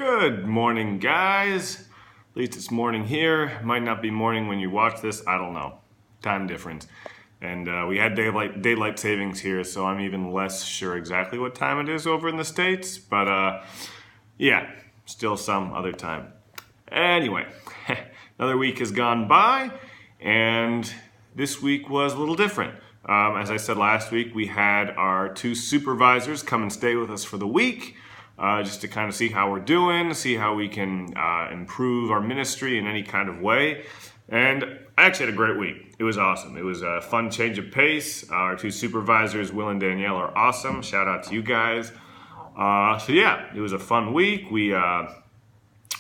Good morning, guys. At least it's morning here. Might not be morning when you watch this. I don't know. Time difference. And we had daylight savings here, so I'm even less sure exactly what time it is over in the States. But yeah, still some other time. Anyway, another week has gone by, and this week was a little different. As I said last week, we had our two supervisors come and stay with us for the week. Just to kind of see how we're doing, see how we can improve our ministry in any kind of way. And I actually had a great week. It was awesome. It was a fun change of pace. Our two supervisors, Will and Danielle, are awesome. Shout out to you guys. So yeah, it was a fun week. We all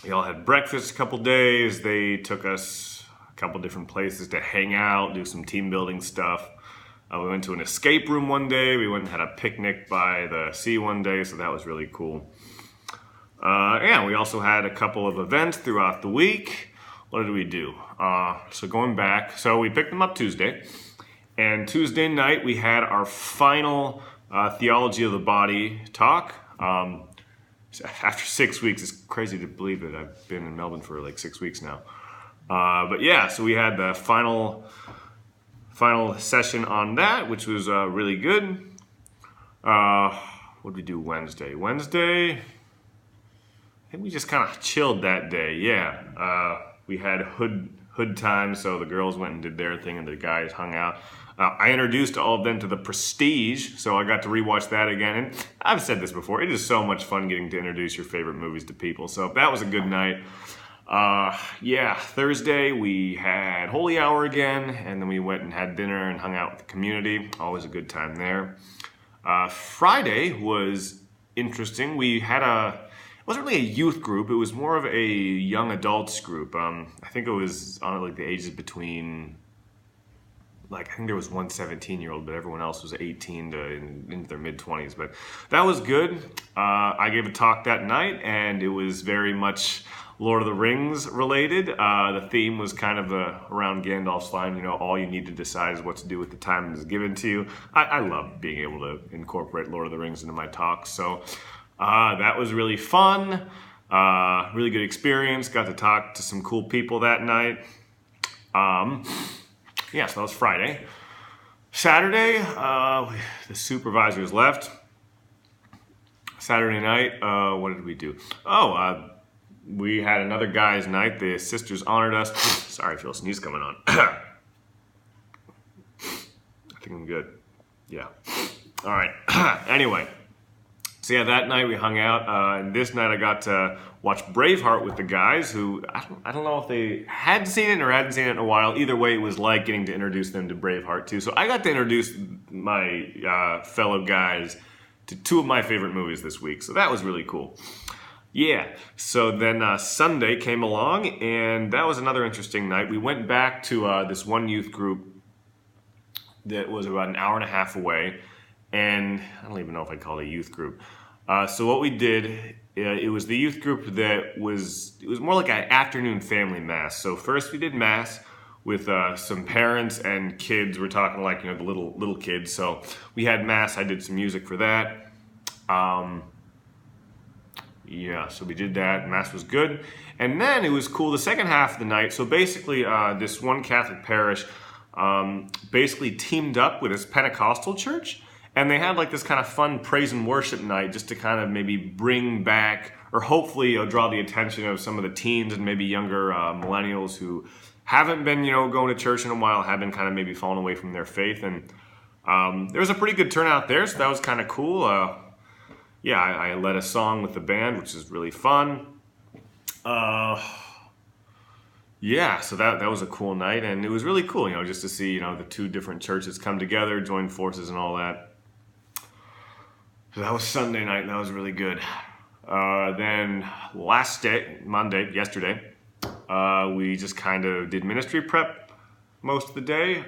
had breakfast a couple days. They took us a couple different places to hang out, do some team building stuff. We went to an escape room one day. We went and had a picnic by the sea one day, so that was really cool. Yeah, we also had a couple of events throughout the week. What did we do? So going back, so we picked them up Tuesday. And Tuesday night, we had our final Theology of the Body talk. After 6 weeks, it's crazy to believe it. I've been in Melbourne for like 6 weeks now. But yeah, so we had the final session on that, which was really good. What did we do Wednesday? Wednesday, I think we just kind of chilled that day. Yeah, we had hood time, so the girls went and did their thing, and the guys hung out. I introduced all of them to The Prestige, so I got to rewatch that again. And I've said this before, it is so much fun getting to introduce your favorite movies to people. So that was a good night. Yeah, Thursday we had Holy Hour again, and then we went and had dinner and hung out with the community. Always a good time there. Friday was interesting. We had it wasn't really a youth group, it was more of a young adults group. I think it was on like the ages between, I think there was one 17-year-old, but everyone else was 18 to into their mid-20s. But that was good. I gave a talk that night, and it was very much Lord of the Rings related. The theme was kind of around Gandalf's line, all you need to decide is what to do with the time that is given to you. I love being able to incorporate Lord of the Rings into my talks. So that was really fun. Really good experience. Got to talk to some cool people that night. Yeah, so that was Friday. Saturday, the supervisors left. Saturday night, what did we do? We had another guys' night. The sisters honored us. Sorry, I feel a sneeze coming on. I think I'm good. Yeah. All right. Anyway, so yeah, that night we hung out. And this night I got to watch Braveheart with the guys who, I don't know if they had seen it or hadn't seen it in a while. Either way, it was like getting to introduce them to Braveheart too. So I got to introduce my fellow guys to two of my favorite movies this week. So that was really cool. Yeah, so then Sunday came along, and that was another interesting night. We went back to this one youth group that was about an hour and a half away, and I don't even know if I'd call it a youth group. So what we did, it was the youth group it was more like an afternoon family mass. So first we did mass with some parents and kids. We're talking like, the little kids. So we had mass. I did some music for that. Yeah, so we did that. Mass was good. And then it was cool the second half of the night. So basically, this one Catholic parish basically teamed up with this Pentecostal church. And they had like this kind of fun praise and worship night just to kind of maybe bring back or hopefully draw the attention of some of the teens and maybe younger millennials who haven't been, going to church in a while, have been kind of maybe falling away from their faith. And there was a pretty good turnout there, so that was kind of cool. Yeah, I led a song with the band, which is really fun. Yeah, so that was a cool night, and it was really cool, just to see, the two different churches come together, join forces and all that. So that was Sunday night, and that was really good. Then last day, Monday, yesterday, we just kind of did ministry prep most of the day.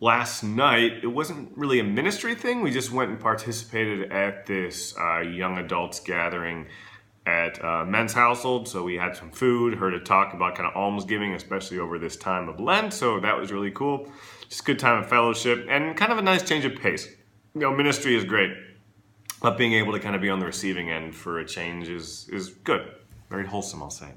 Last night, it wasn't really a ministry thing. We just went and participated at this young adults gathering at Men's Household. So we had some food, heard a talk about kind of almsgiving, especially over this time of Lent. So that was really cool. Just a good time of fellowship and kind of a nice change of pace. Ministry is great. but being able to kind of be on the receiving end for a change is good. Very wholesome, I'll say.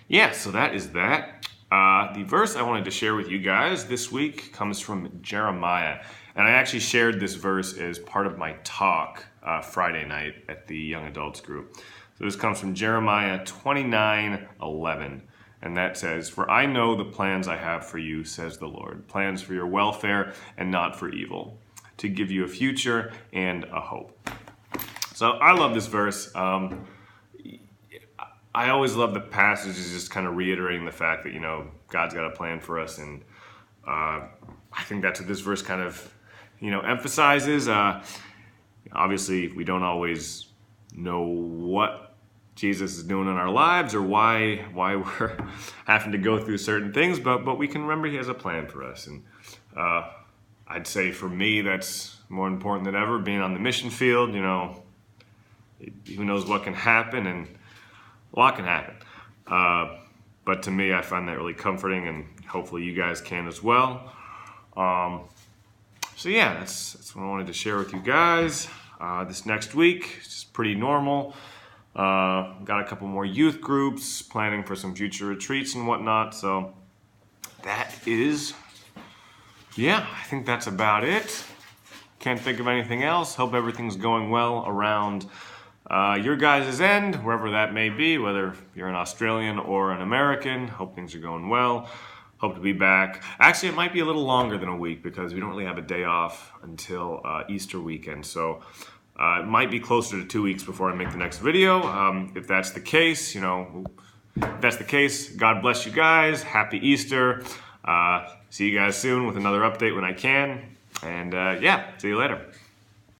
Yeah, so that is that. The verse I wanted to share with you guys this week comes from Jeremiah. And I actually shared this verse as part of my talk Friday night at the Young Adults group. So this comes from Jeremiah 29:11. And that says, "For I know the plans I have for you, says the Lord, plans for your welfare and not for evil, to give you a future and a hope." So I love this verse. I always love the passages just kind of reiterating the fact that, God's got a plan for us. And I think that's what this verse kind of, emphasizes. Obviously, we don't always know what Jesus is doing in our lives or why we're having to go through certain things, but we can remember he has a plan for us. And I'd say for me, that's more important than ever, being on the mission field. Who knows what can happen, and a lot can happen. But to me, I find that really comforting, and hopefully you guys can as well. So yeah, that's what I wanted to share with you guys. This next week, it's just pretty normal. Got a couple more youth groups, planning for some future retreats and whatnot. So that is, I think that's about it. Can't think of anything else. Hope everything's going well around your guys' end, wherever that may be, whether you're an Australian or an American. Hope things are going well. Hope to be back. Actually, it might be a little longer than a week because we don't really have a day off until Easter weekend. So it might be closer to 2 weeks before I make the next video. If that's the case, God bless you guys. Happy Easter. See you guys soon with another update when I can. And see you later.